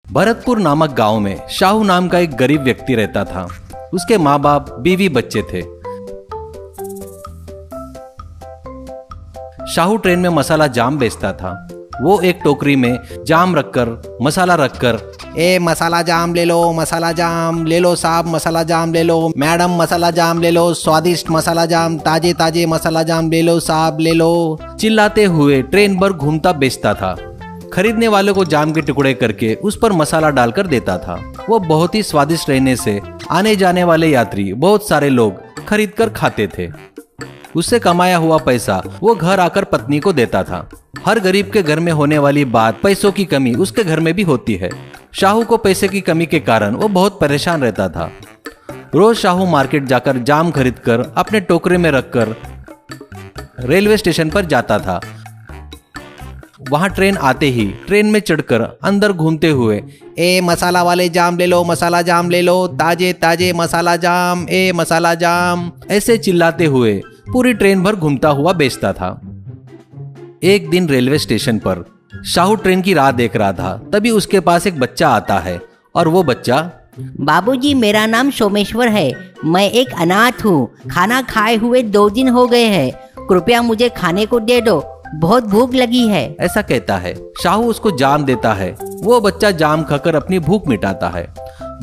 भरतपुर नामक गांव में शाहू नाम का एक गरीब व्यक्ति रहता था। उसके माँ बाप, बीवी, बच्चे थे। शाहू ट्रेन में मसाला जाम बेचता था। वो एक टोकरी में जाम रखकर, मसाला रखकर, ए मसाला जाम ले लो साहब, मसाला जाम ले लो, मैडम मसाला जाम ले लो, स्वादिष्ट मसाला जाम, ताजे ताजे मसाला जाम ले लो साहब, ले लो, चिल्लाते हुए ट्रेन भर घूमता बेचता था। खरीदने वालों को जाम के टुकड़े करके उस पर मसाला डालकर देता था। वो बहुत ही स्वादिष्ट रहने से आने जाने वाले यात्री, बहुत सारे लोग खरीद कर खाते थे। उससे कमाया हुआ पैसा वो घर आकर पत्नी को देता था। हर गरीब के घर में होने वाली बात, पैसों की कमी उसके घर में भी होती है। शाहू को पैसे की कमी के कारण वो बहुत परेशान रहता था। रोज शाहू मार्केट जाकर जाम खरीदकर अपने टोकरे में रखकर रेलवे स्टेशन पर जाता था। वहां ट्रेन आते ही ट्रेन में चढ़कर अंदर घूमते हुए, ए मसाला वाले जाम ले लो, मसाला जाम ले लो, ताजे ताजे मसाला जाम, ए मसाला जाम, ऐसे चिल्लाते हुए पूरी ट्रेन भर घूमता हुआ बेचता था। एक दिन रेलवे स्टेशन पर शाहू ट्रेन की राह देख रहा था। तभी उसके पास एक बच्चा आता है और वो बच्चा, बाबूजी मेरा नाम सोमेश्वर है, मैं एक अनाथ हूँ, खाना खाए हुए 2 दिन हो गए हैं, कृपया मुझे खाने को दे दो, बहुत भूख लगी है, ऐसा कहता है। शाहू उसको जाम देता है। वो बच्चा जाम खाकर अपनी भूख मिटाता है।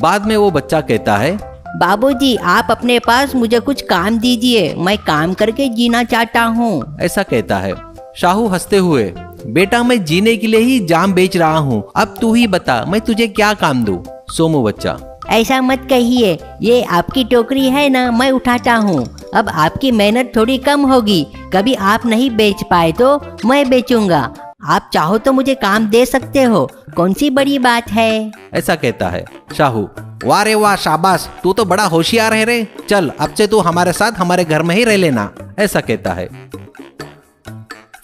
बाद में वो बच्चा कहता है, बाबूजी आप अपने पास मुझे कुछ काम दीजिए, मैं काम करके जीना चाहता हूँ, ऐसा कहता है। शाहू हंसते हुए, बेटा मैं जीने के लिए ही जाम बेच रहा हूँ, अब तू ही बता मैं तुझे क्या काम दूँ। सोमू बच्चा, ऐसा मत कहिए, ये आपकी टोकरी है ना, मैं उठाता हूँ, अब आपकी मेहनत थोड़ी कम होगी, कभी आप नहीं बेच पाए तो मैं बेचूंगा, आप चाहो तो मुझे काम दे सकते हो, कौन सी बड़ी बात है, ऐसा कहता है। शाहू, वाह रे वाह, शाबाश, तू तो बड़ा होशियार है रे, चल अब से तू हमारे साथ हमारे घर में ही रह लेना, ऐसा कहता है।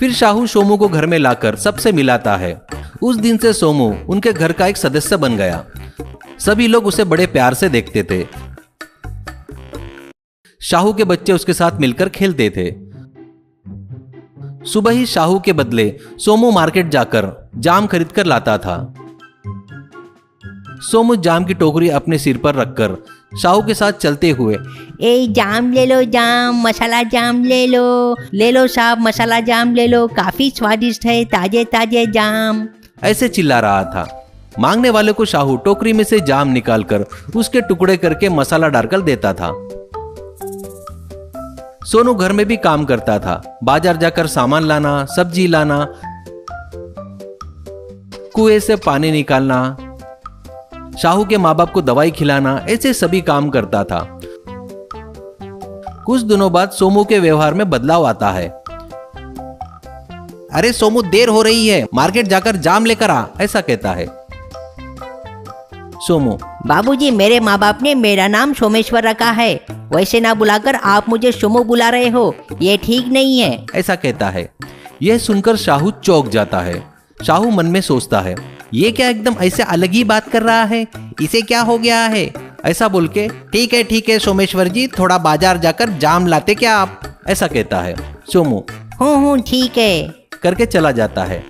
फिर शाहू सोमू को घर में लाकर सबसे मिलाता है। उस दिन से सोमू उनके घर का एक सदस्य बन गया। सभी लोग उसे बड़े प्यार से देखते थे। शाहू के बच्चे उसके साथ मिलकर खेलते थे। सुबह ही शाहू के बदले सोमू मार्केट जाकर जाम खरीद कर लाता था। सोमू जाम की टोकरी अपने सिर पर रखकर शाहू के साथ चलते हुए, ए जाम ले लो, जाम मसाला जाम ले लो साहब, मसाला जाम ले लो, काफी स्वादिष्ट है, ताजे ताजे जाम, ऐसे चिल्ला रहा था। मांगने वाले को शाहू टोकरी में से जाम निकालकर उसके टुकड़े करके मसाला डालकर देता था। सोनू घर में भी काम करता था। बाजार जाकर सामान लाना, सब्जी लाना, कुएं से पानी निकालना, शाहू के माँ बाप को दवाई खिलाना, ऐसे सभी काम करता था। कुछ दिनों बाद सोमू के व्यवहार में बदलाव आता है। अरे सोमू देर हो रही है, मार्केट जाकर जाम लेकर आ, ऐसा कहता है। सोमू, बाबूजी मेरे माँ बाप ने मेरा नाम सोमेश्वर रखा है, वैसे ना बुलाकर आप मुझे सोमू बुला रहे हो, ये ठीक नहीं है, ऐसा कहता है। यह सुनकर शाहू चौंक जाता है। शाहू मन में सोचता है, ये क्या एकदम ऐसे अलग ही बात कर रहा है, इसे क्या हो गया है, ऐसा बोल के, ठीक है सोमेश्वर जी, थोड़ा बाजार जाकर जाम लाते क्या आप, ऐसा कहता है। सोमू हूँ ठीक है करके चला जाता है।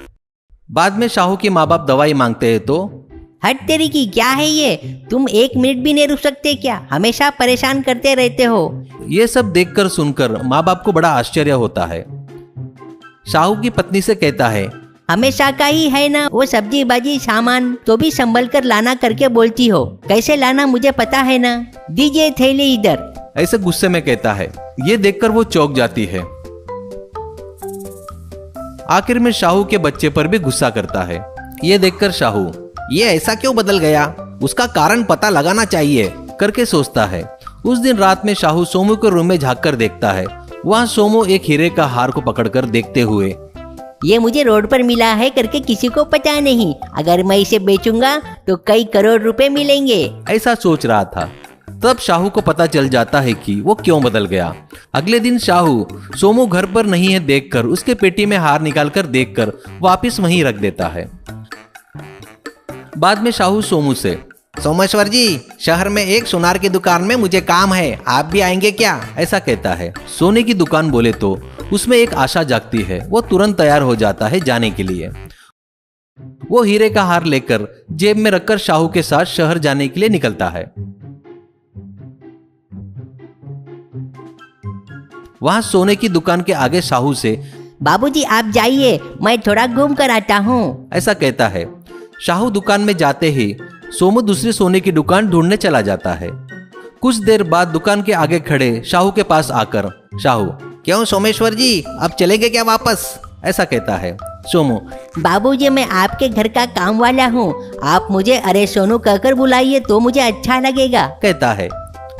बाद में शाहू के माँ बाप दवाई मांगते हैं तो, हट तेरी की, क्या है ये, तुम 1 मिनट भी नहीं रुक सकते क्या, हमेशा परेशान करते रहते हो। ये सब देखकर सुनकर माँ बाप को बड़ा आश्चर्य होता है। शाहू की पत्नी से कहता है, हमेशा का ही है ना, वो सब्जी बाजी सामान तो भी संभल कर लाना करके बोलती हो, कैसे लाना मुझे पता है ना, दीजिए थैली इधर, ऐसे गुस्से में कहता है। ये देखकर वो चौंक जाती है। आखिर में शाहू के बच्चे पर भी गुस्सा करता है। ये देखकर शाहू, ये ऐसा क्यों बदल गया, उसका कारण पता लगाना चाहिए करके सोचता है। उस दिन रात में शाहू सोमू के रूम में झांक कर देखता है। वहाँ सोमू एक हीरे का हार को पकड़कर देखते हुए, ये मुझे रोड पर मिला है करके किसी को पता नहीं, अगर मैं इसे बेचूंगा तो कई करोड़ रुपए मिलेंगे, ऐसा सोच रहा था। तब शाहू को पता चल जाता है कि वो क्यों बदल गया। अगले दिन शाहू सोमू घर पर नहीं है देखकर उसके पेटी में हार निकालकर देखकर वापस वहीं रख देता है। बाद में शाहू सोमू से, सोमेश्वर जी, शहर में एक सुनार की दुकान में मुझे काम है, आप भी आएंगे क्या, ऐसा कहता है। सोने की दुकान बोले तो उसमें एक आशा जागती है। वो तुरंत तैयार हो जाता है जाने के लिए। वो हीरे का हार लेकर जेब में रखकर शाहू के साथ शहर जाने के लिए निकलता है। वहां सोने की दुकान के आगे शाहू से बाबूजी आप जाइए, मैं थोड़ा घूम कर आता हूँ। ऐसा कहता है। शाहू दुकान में जाते ही सोमू दूसरी सोने की दुकान ढूंढने चला जाता है। कुछ देर बाद दुकान के आगे खड़े शाहू के पास आकर शाहू, क्यों सोमेश्वर जी, अब चलेंगे क्या वापस? ऐसा कहता है। सोमू, बाबूजी मैं आपके घर का काम वाला हूँ, आप मुझे अरे सोनू कहकर बुलाइए तो मुझे अच्छा लगेगा, कहता है।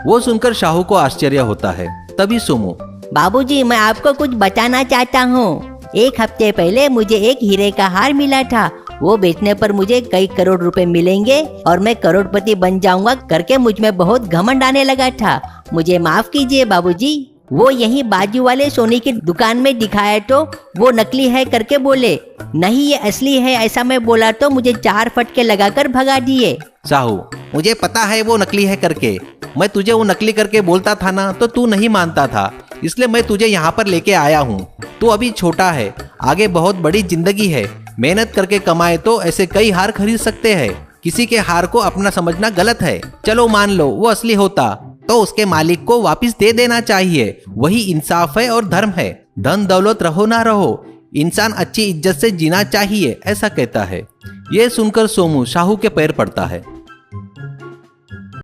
वो सुनकर शाहू को आश्चर्य होता है। तभी सोमू, बाबूजी मैं आपको कुछ बताना चाहता हूँ। एक हफ्ते पहले मुझे एक हीरे का हार मिला था, वो बेचने पर मुझे कई करोड़ रुपए मिलेंगे और मैं करोड़पति बन जाऊंगा करके मुझ में बहुत घमंड आने लगा था। मुझे माफ कीजिए बाबूजी। वो यही बाजू वाले सोने की दुकान में दिखाया तो वो नकली है करके बोले, नहीं ये असली है ऐसा मैं बोला तो मुझे 4 फटके लगाकर भगा दिए। शाहू, मुझे पता है वो नकली है करके, मैं तुझे वो नकली करके बोलता था ना तो तू नहीं मानता था, इसलिए मैं तुझे यहाँ पर लेके आया हूँ। तू अभी छोटा है, आगे बहुत बड़ी जिंदगी है, मेहनत करके कमाए तो ऐसे कई हार खरीद सकते हैं। किसी के हार को अपना समझना गलत है। चलो मान लो वो असली होता तो उसके मालिक को वापस दे देना चाहिए, वही इंसाफ है और धर्म है। धन दौलत रहो ना रहो, इंसान अच्छी इज्जत से जीना चाहिए, ऐसा कहता है। यह सुनकर सोमू शाहू के पैर पड़ता है।